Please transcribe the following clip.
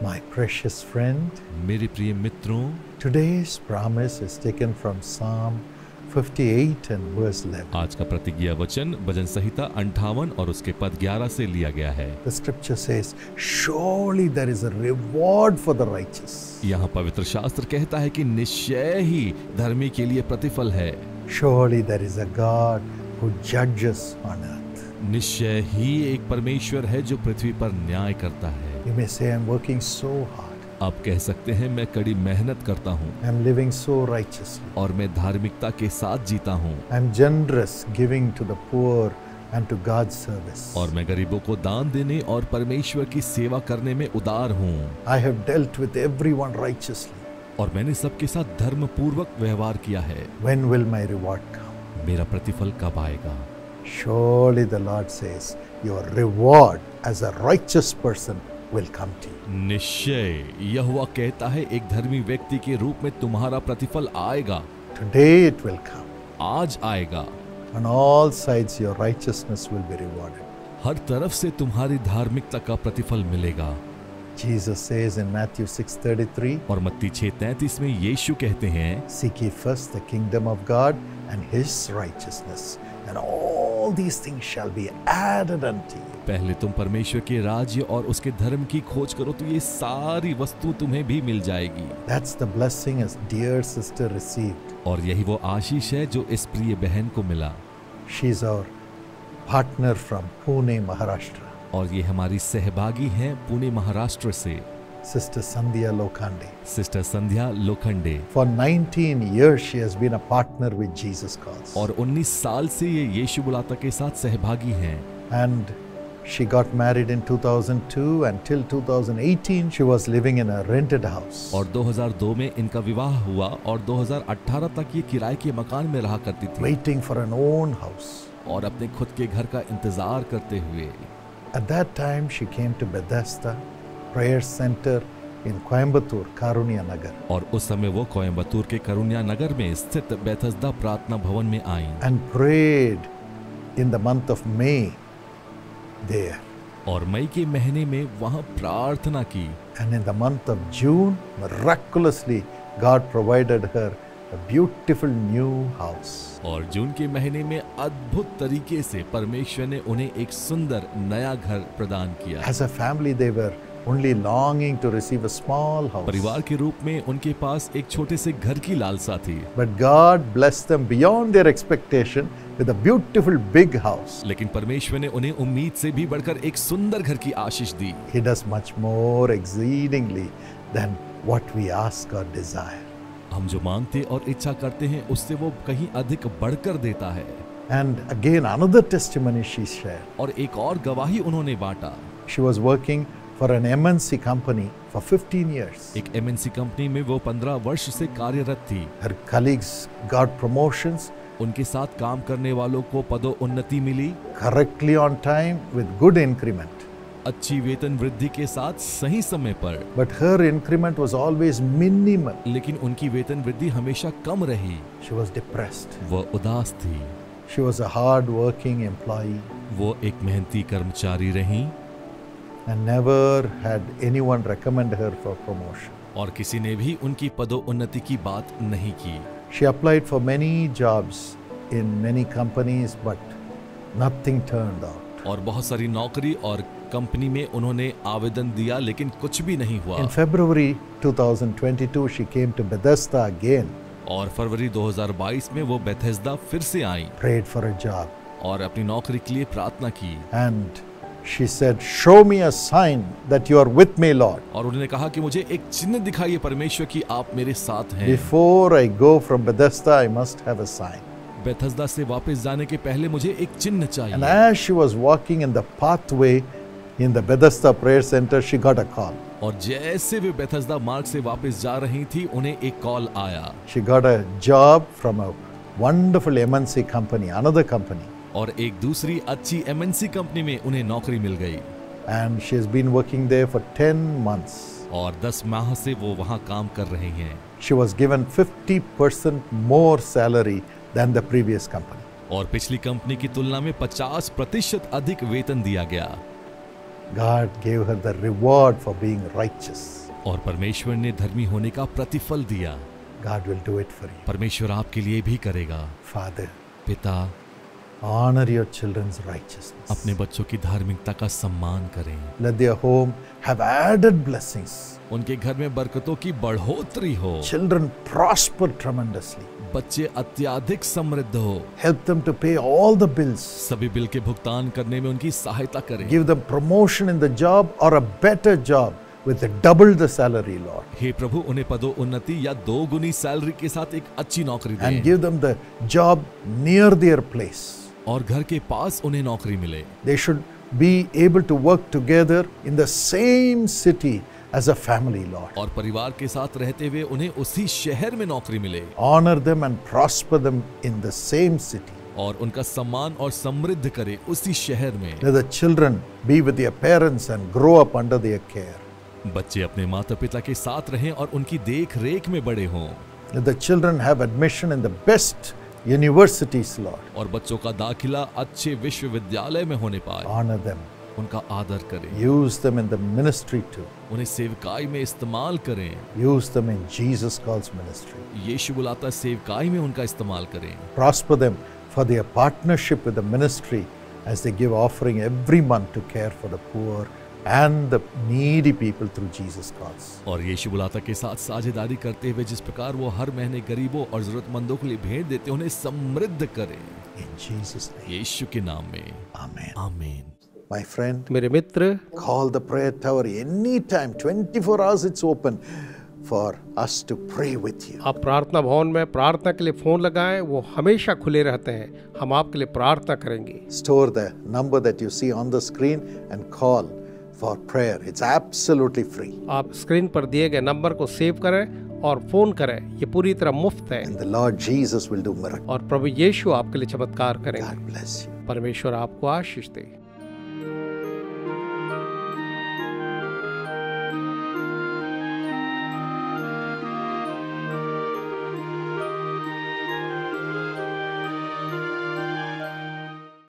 My precious friend, मेरे प्रिय मित्रों, today's promise is taken from Psalm 58 and verse 11. आज का प्रतिज्ञा वचन भजन संहिता 58 और उसके पद 11 से लिया गया है। The scripture says, surely there is a reward for the righteous. यहाँ पवित्र शास्त्र कहता है कि निश्चय ही धर्मी के लिए प्रतिफल है। Surely there is a God who judges on earth. निश्चय ही एक परमेश्वर है जो पृथ्वी पर न्याय करता है। You may say, I'm working so hard. आप कह सकते हैं मैं कड़ी मेहनत करता हूँ I'm living so righteously. और मैं धार्मिकता के साथ जीता हूँ I'm generous, giving to the poor and to God's service. और मैं गरीबों को दान देने और परमेश्वर की सेवा करने में उदार हूँ I have dealt with everyone righteously. और मैंने सबके साथ धर्म पूर्वक व्यवहार किया है। When will my reward come? मेरा प्रतिफल कब आएगा? Surely the Lord says, your reward as a righteous person will come to you. निश्चय यहोवा कहता है एक धर्मी व्यक्ति के रूप में तुम्हारा प्रतिफल आएगा। Today it will come. आज आएगा। On all sides your righteousness will be rewarded. हर तरफ से तुम्हारी धार्मिकता का प्रतिफल मिलेगा। Jesus says in Matthew 6:33, और मत्ती 6:33 में यीशु कहते हैं, seek ye first the kingdom of God and his righteousness, and all these things shall be added unto you. पहले तुम परमेश्वर के राज्य और उसके धर्म की खोज करो तो ये सारी वस्तु तुम्हें भी मिल जाएगी। That's the blessing as dear sister received. और यही वो आशीष है जो इस प्रिय बहन को मिला। She's our partner from Pune, Maharashtra. और ये हमारी सहभागी हैं पुणे महाराष्ट्र से, Sister Sandhya Lokhande. Sister Sandhya Lokhande. For 19 years she has been a partner with Jesus Calls. और 19 साल से ये यीशु बुलाता के साथ सहभागी हैं। And she got married in 2002 and till 2018 she was living in a rented house. और 2002 में इनका विवाह हुआ और 2018 तक ये किराए के मकान में रहा करती थी Waiting for an own house. और अपने खुद के घर का इंतजार करते हुए। At that time she came to Bethesda Prayer Center in Coimbatore, Karunya Nagar. और उस समय वो कोयम्बतूर के करुण्या नगर में स्थित बेथesda प्रार्थना भवन में आईं And prayed in the month of May there. और मई के महीने में वहां प्रार्थना की। And in the month of June, miraculously, God provided her a beautiful new house. और जून के महीने में अद्भुत तरीके से परमेश्वर ने उन्हें एक सुंदर नया घर प्रदान किया। As a family, they were only longing to receive a small house. परिवार के रूप में उनके पास एक छोटे से घर की लालसा थी, But God blessed them beyond their expectation with a beautiful big house. लेकिन परमेश्वर ने उन्हें उम्मीद से भी बढ़कर एक सुंदर घर की आशीष दी। He does much more exceedingly than what we ask or desire. हम जो मांगते और इच्छा करते हैं उससे वो कहीं अधिक बढ़कर देता है। And again, another testimony she shared. और एक और गवाही उन्होंने बांटा। She was working for an MNC company for 15 years. एक MNC कंपनी में वो 15 वर्ष से कार्यरत थी। Her colleagues got promotions उनके साथ काम करने वालों को पदोन्नति मिली, correctly on time with good increment. अच्छी वेतन वृद्धि के साथ सही समय पर। But her increment was always minimal. लेकिन उनकी वेतन वृद्धि हमेशा कम रही। She was depressed. वो उदास थी। She was a hard-working employee वो एक मेहनती कर्मचारी रही and never had anyone recommend her for promotion. और किसी ने भी उनकी पदोन्नति की बात नहीं की। She applied for many jobs in many companies, but nothing turned out. और बहुत सारी नौकरी और कंपनी में उन्होंने आवेदन दिया लेकिन कुछ भी नहीं हुआ। In February 2022, she came to Bethesda again, और फरवरी 2022 में वो बेथेस्दा फिर से आई prayed for a job, और अपनी नौकरी के लिए प्रार्थना की। and she said, "Show me a sign that you are with me, Lord. और उन्होंने कहा कि मुझे एक चिन्ह दिखाइए परमेश्वर कि आप मेरे साथ हैं। Before I go from Bethesda, I must have a sign." Bethesda से वापस जाने के पहले मुझे एक चिन्ह And चाहिए। as she was walking in the pathway in the Bethesda Prayer Center, she got a call. और जैसे वे बेथेस्दा मार्ग से वापस जा रही थी उन्हें एक कॉल आया She got a job from a wonderful MNC company, another company. और एक दूसरी अच्छी MNC कंपनी में उन्हें नौकरी मिल गई। And she has been working there for 10 months. और 10 माह से वो वहाँ काम कर रहे हैं। She was given 50% more salary than the previous company. और पिछली कंपनी की तुलना में 50% अधिक वेतन दिया गया। God gave her the reward for being righteous. और परमेश्वर ने धर्मी होने का प्रतिफल दिया। God will do it for you. परमेश्वर आपके लिए भी करेगा। Father, पिता, honor your children's righteousness. अपने बच्चों की धार्मिकता का सम्मान करें। Let their home have added blessings. उनके घर में बरकतों की बढ़ोतरी हो। Children prosper tremendously. बच्चे अत्यधिक समृद्ध हो। Help them to pay all the bills. सभी बिल के भुगतान करने में उनकी सहायता करें। Give them promotion in the job or a better job with double the salary, Lord. हे प्रभु, उन्हें पदोन्नति या 2 गुनी सैलरी के साथ एक अच्छी नौकरी दें। And give them the job near their place. और घर के पास उन्हें नौकरी मिले। They should be able to work together in the same city as a family, Lord. और परिवार के साथ रहते हुए उन्हें उसी शहर में नौकरी मिले। Honor them and prosper them in the same city. और उनका सम्मान और समृद्ध करे उसी शहर में। Let the children be with their parents and grow up under their care. बच्चे अपने माता पिता के साथ रहें और उनकी देख रेख में बड़े हों। Let the children have admission in the best universities, Lord. और बच्चों का दाखिला अच्छे विश्वविद्यालय में होने पाए। Honor them. उनका आदर करें। Use them in the ministry too. उन्हें सेवकाई में इस्तेमाल करें। Use them in Jesus Calls ministry. यीशु बुलाता सेवकाई में उनका इस्तेमाल करें। Prosper them for their partnership with the ministry as they give offering every month to care for the poor and the needy people through Jesus Calls. और यीशु बुलाता के साथ साझेदारी करते हुए जिस प्रकार वो हर महीने गरीबों और जरूरतमंदों के लिए भेंट देते, उन्हें समृद्ध करें। In Jesus' name. यीशु के नाम में Amen. आमीन। My friend, मेरे मित्र, call the prayer tower anytime, 24 hours it's open for us to pray with you. आप प्रार्थना भवन में प्रार्थना के लिए फोन लगाएं, वो हमेशा खुले रहते हैं। हम आपके लिए प्रार्थना करेंगे। Store the number that you see on the screen and call for prayer. It's absolutely free. आप स्क्रीन पर दिए गए नंबर को सेव करें और फोन करें। ये पूरी तरह मुफ्त है। And the Lord Jesus will do miracles. और प्रभु यीशु आपके लिए चमत्कार करेंगे। God bless you. परमेश्वर आपको आशीष दे।